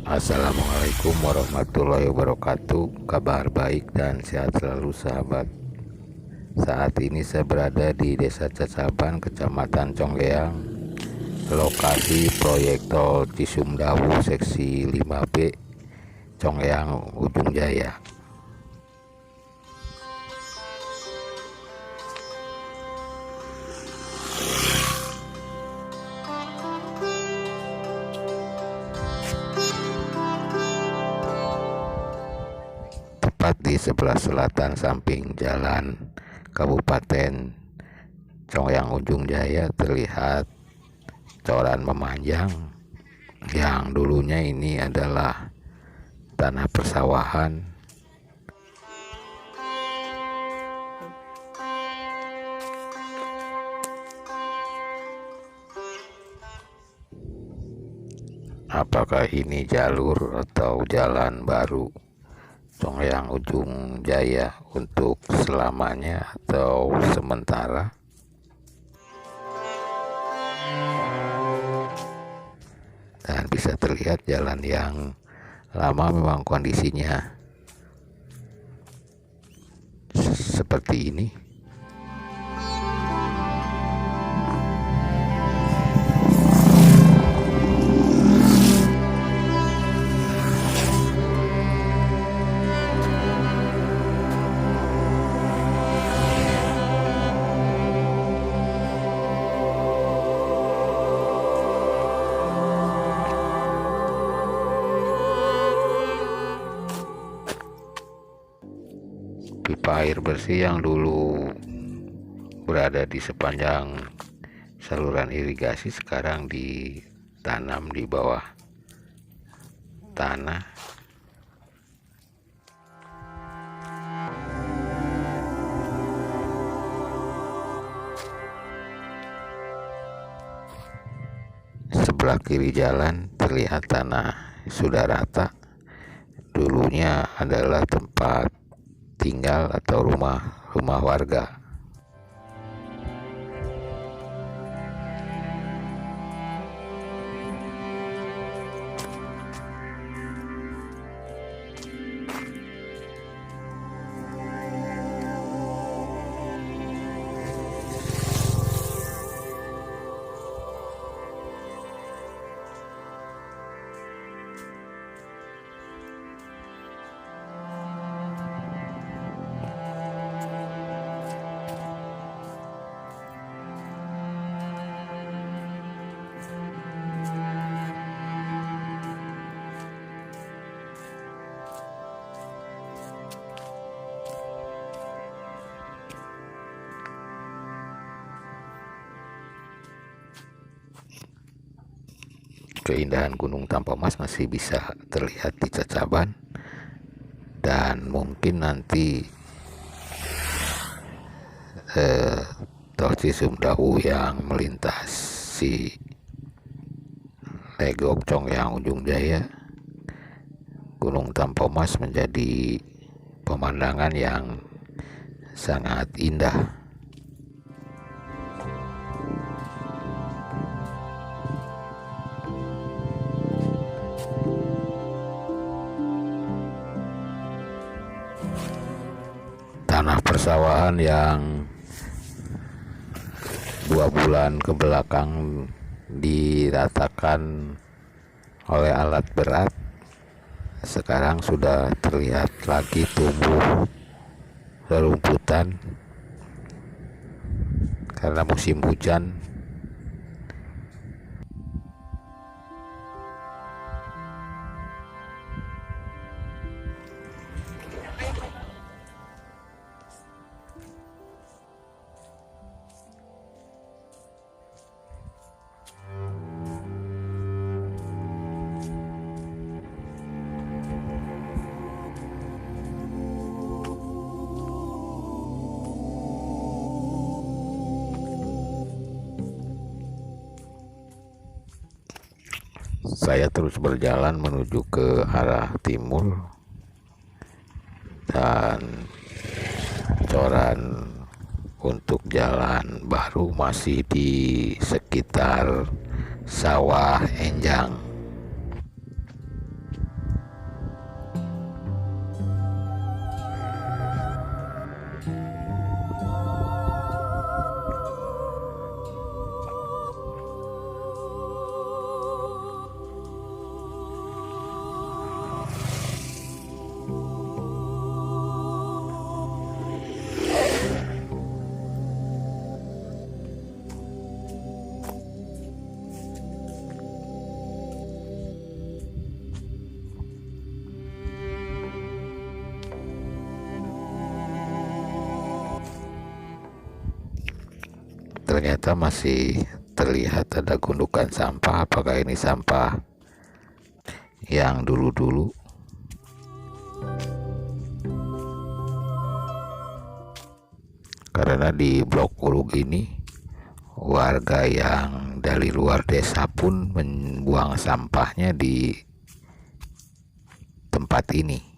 Assalamualaikum warahmatullahi wabarakatuh. Kabar baik dan sehat selalu sahabat. Saat ini saya berada di Desa Cacaban, Kecamatan Conggeang, lokasi proyek tol Cisumdawu seksi 5B Conggeang Ujung Jaya. Tepat di sebelah selatan samping jalan Kabupaten Conggeang Ujung Jaya terlihat coran memanjang yang dulunya ini adalah tanah persawahan. Apakah ini jalur atau jalan baru Conggeang Ujung Jaya untuk selamanya atau sementara? Dan bisa terlihat jalan yang lama memang kondisinya seperti ini. Pipa air bersih yang dulu berada di sepanjang saluran irigasi sekarang ditanam di bawah tanah. Sebelah kiri jalan terlihat tanah sudah rata. Dulunya adalah tempat tinggal atau rumah warga. Keindahan Gunung Tampomas masih bisa terlihat di Cacaban, dan mungkin nanti tol Cisumdawu yang melintasi Legok Conggeang Ujung Jaya, Gunung Tampomas menjadi pemandangan yang sangat indah. Tanah persawahan yang 2 bulan ke belakang diratakan oleh alat berat, sekarang sudah terlihat lagi tumbuh rerumputan karena musim hujan. Saya terus berjalan menuju ke arah timur, dan coran untuk jalan baru masih di sekitar sawah Enjang. ternyata masih terlihat ada gundukan sampah. Apakah ini sampah yang dulu-dulu? Karena di Blok Urug ini warga yang dari luar desa pun membuang sampahnya di tempat ini.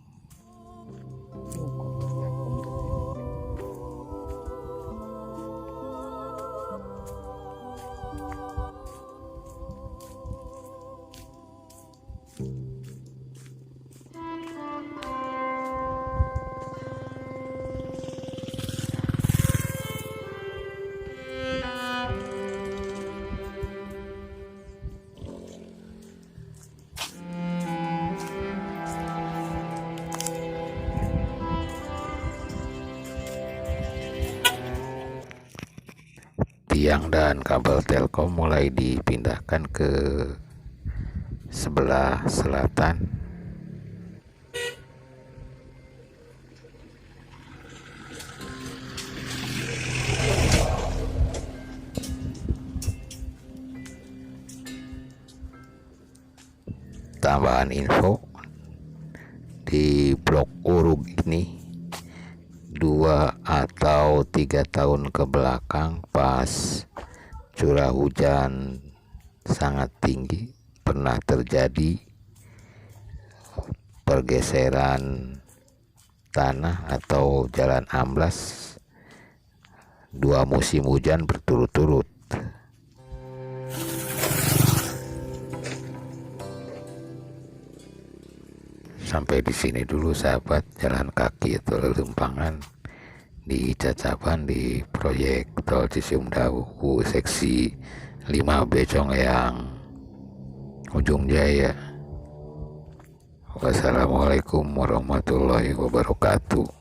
Tiang dan kabel Telkom mulai dipindahkan ke sebelah selatan. Tambahan info, di Blok Urug ini 2 atau 3 tahun ke belakang pas curah hujan sangat tinggi pernah terjadi pergeseran tanah atau jalan amblas 2 musim hujan berturut-turut. Sampai di sini dulu sahabat, jalan kaki atau lelempangan di Cacaban di proyek Tol Cisiumdawu seksi 5B Congleang Ujung Jaya. Wassalamualaikum warahmatullahi wabarakatuh.